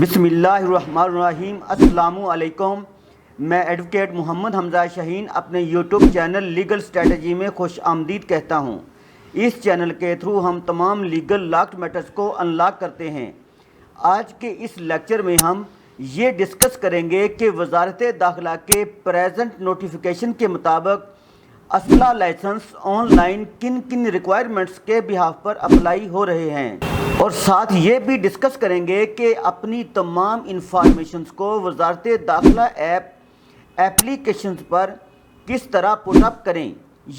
بسم اللہ الرحمن الرحیم۔ السلام علیکم۔ میں ایڈوکیٹ محمد حمزہ شاہین اپنے یوٹیوب چینل لیگل اسٹریٹجی میں خوش آمدید کہتا ہوں۔ اس چینل کے تھرو ہم تمام لیگل لاکڈ میٹرز کو انلاک کرتے ہیں۔ آج کے اس لیکچر میں ہم یہ ڈسکس کریں گے کہ وزارت داخلہ کے پریزنٹ نوٹیفیکیشن کے مطابق اسلحہ لائسنس آن لائن کن کن ریکوائرمنٹس کے بہاف پر اپلائی ہو رہے ہیں، اور ساتھ یہ بھی ڈسکس کریں گے کہ اپنی تمام انفارمیشنز کو وزارت داخلہ ایپلیکیشنز پر کس طرح پٹ اپ کریں۔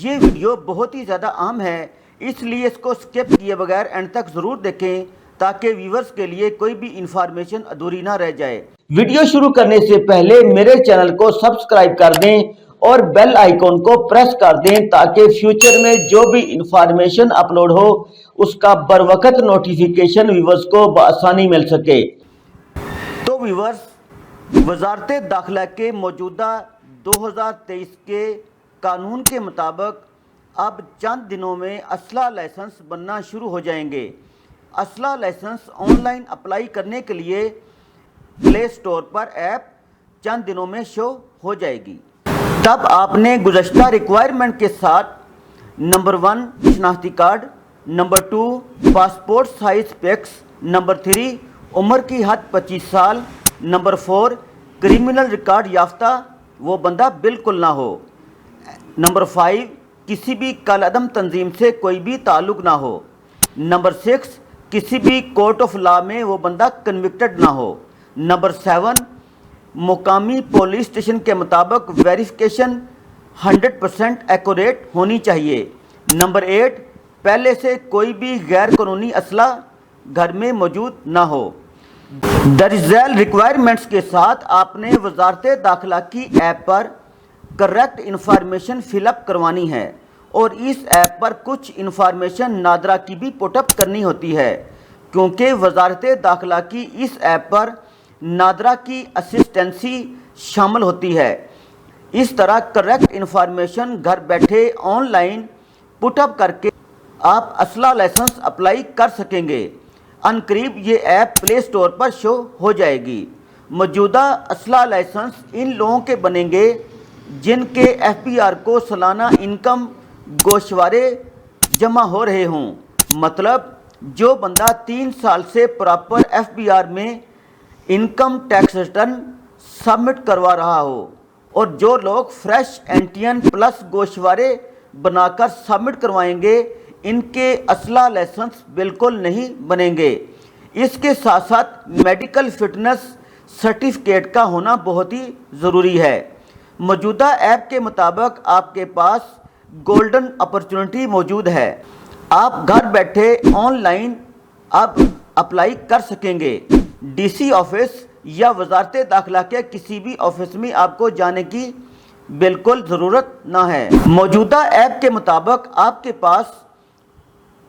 یہ ویڈیو بہت ہی زیادہ اہم ہے، اس لیے اس کو سکپ کیے بغیر اینڈ تک ضرور دیکھیں تاکہ ویورز کے لیے کوئی بھی انفارمیشن ادھوری نہ رہ جائے۔ ویڈیو شروع کرنے سے پہلے میرے چینل کو سبسکرائب کر دیں اور بیل آئیکن کو پریس کر دیں تاکہ فیوچر میں جو بھی انفارمیشن اپلوڈ ہو اس کا بروقت نوٹیفیکیشن ویورز کو بآسانی مل سکے۔ تو ویورز، وزارت داخلہ کے موجودہ 2023 کے قانون کے مطابق اب چند دنوں میں اسلحہ لائسنس بننا شروع ہو جائیں گے۔ اسلحہ لائسنس آن لائن اپلائی کرنے کے لیے پلے اسٹور پر ایپ چند دنوں میں شو ہو جائے گی۔ تب آپ نے گزشتہ ریکوائرمنٹ کے ساتھ نمبر 1 شناختی کارڈ، نمبر 2 پاسپورٹ سائز پکس، نمبر 3 عمر کی حد 25 سال، نمبر 4 کریمنل ریکارڈ یافتہ وہ بندہ بالکل نہ ہو، نمبر 5 کسی بھی کالعدم تنظیم سے کوئی بھی تعلق نہ ہو، نمبر 6 کسی بھی کورٹ آف لا میں وہ بندہ کنوکٹڈ نہ ہو، نمبر 7 مقامی پولیس اسٹیشن کے مطابق ویریفیکیشن 100% ایکوریٹ ہونی چاہیے، نمبر 8 پہلے سے کوئی بھی غیر قانونی اسلحہ گھر میں موجود نہ ہو۔ درج ذیل ریکوائرمنٹس کے ساتھ آپ نے وزارت داخلہ کی ایپ پر کریکٹ انفارمیشن فل اپ کروانی ہے، اور اس ایپ پر کچھ انفارمیشن نادرا کی بھی پٹ اپ کرنی ہوتی ہے، کیونکہ وزارت داخلہ کی اس ایپ پر نادرا کی اسسٹنسی شامل ہوتی ہے۔ اس طرح کریکٹ انفارمیشن گھر بیٹھے آن لائن پٹ اپ کر کے آپ اسلحہ لائسنس اپلائی کر سکیں گے۔ ان قریب یہ ایپ پلے اسٹور پر شو ہو جائے گی۔ موجودہ اسلحہ لائسنس ان لوگوں کے بنیں گے جن کے ایف بی آر کو سالانہ انکم گوشوارے جمع ہو رہے ہوں، مطلب جو بندہ 3 سال سے پراپر ایف بی آر میں انکم ٹیکس ریٹرن سبمٹ کروا رہا ہو، اور جو لوگ فریش اینٹین پلس گوشوارے بنا کر سبمٹ کروائیں گے ان کے اسلحہ لائسنس بالکل نہیں بنیں گے۔ اس کے ساتھ ساتھ میڈیکل فٹنس سرٹیفکیٹ کا ہونا بہت ہی ضروری ہے۔ موجودہ ایپ کے مطابق آپ کے پاس گولڈن اپرچونٹی موجود ہے، آپ گھر بیٹھے آن لائن اب اپلائی کر سکیں گے۔ ڈی سی آفس یا وزارت داخلہ کے کسی بھی آفس میں آپ کو جانے کی بالکل ضرورت نہ ہے۔ موجودہ ایپ کے مطابق آپ کے پاس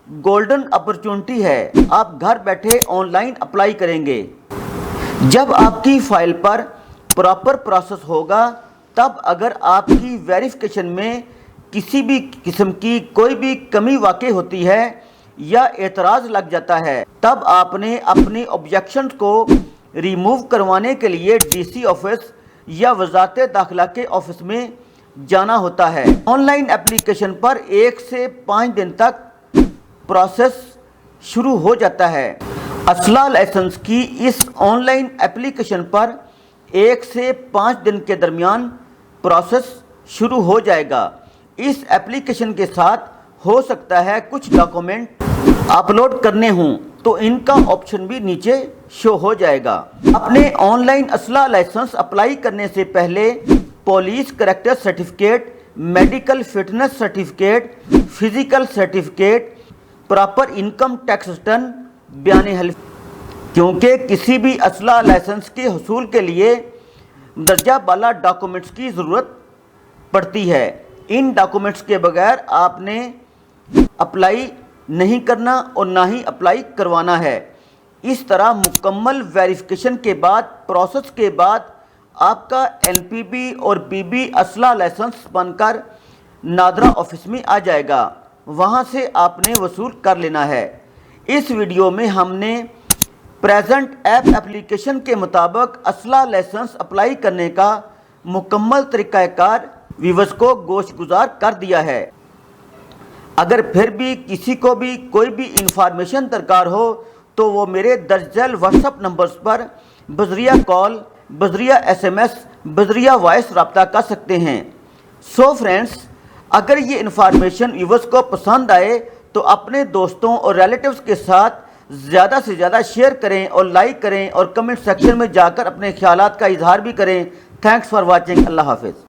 گولڈن اپرچونٹی ہے، آپ گھر بیٹھے آن لائن اپلائی کریں گے۔ جب آپ کی فائل پر پراپر پروسیس ہوگا، تب اگر آپ کی ویریفیکیشن میں کسی بھی قسم کی کوئی بھی کمی واقع ہوتی ہے یا اعتراض لگ جاتا ہے، تب آپ نے اپنے آبجیکشنز کو ریموو کروانے کے لیے ڈی سی آفس یا وزارت داخلہ کے آفس میں جانا ہوتا ہے۔ آن لائن اپلیکیشن پر 1 سے 5 دن تک پروسیس شروع ہو جاتا ہے۔ اسلحہ لائسنس کی اس آن لائن اپلیکیشن پر 1 سے 5 دن کے درمیان پروسیس شروع ہو جائے گا۔ اس اپلیکیشن کے ساتھ ہو سکتا ہے کچھ ڈاکومنٹ اپلوڈ کرنے ہوں، تو ان کا آپشن بھی نیچے شو ہو جائے گا۔ اپنے آن لائن اسلحہ لائسنس اپلائی کرنے سے پہلے police character certificate, medical fitness certificate, physical certificate, proper income tax return, بیان حلف، کیونکہ کسی بھی اسلحہ لائسنس کے حصول کے لیے درجہ بالا ڈاکومنٹس کی ضرورت پڑتی ہے۔ ان ڈاکومنٹس کے بغیر آپ نے اپلائی نہیں کرنا اور نہ ہی اپلائی کروانا ہے۔ اس طرح مکمل ویریفیکیشن کے بعد پروسیس کے بعد آپ کا این پی بی اور بی بی اسلحہ لائسنس بن کر نادرا آفس میں آ جائے گا، وہاں سے آپ نے وصول کر لینا ہے۔ اس ویڈیو میں ہم نے پریزنٹ ایپ اپلیکیشن کے مطابق اسلحہ لائسنس اپلائی کرنے کا مکمل طریقہ کار ویورز کو گوش گزار کر دیا ہے۔ اگر پھر بھی کسی کو بھی کوئی بھی انفارمیشن درکار ہو تو وہ میرے درج ذیل واٹس ایپ نمبرز پر بذریعہ کال، بذریعہ SMS، بذریعہ وائس رابطہ کر سکتے ہیں۔ سو فرینڈز، اگر یہ انفارمیشن ویورز کو پسند آئے تو اپنے دوستوں اور ریلیٹیوز کے ساتھ زیادہ سے زیادہ شیئر کریں اور لائک کریں اور کمنٹ سیکشن میں جا کر اپنے خیالات کا اظہار بھی کریں۔ Thanks for watching. اللہ حافظ۔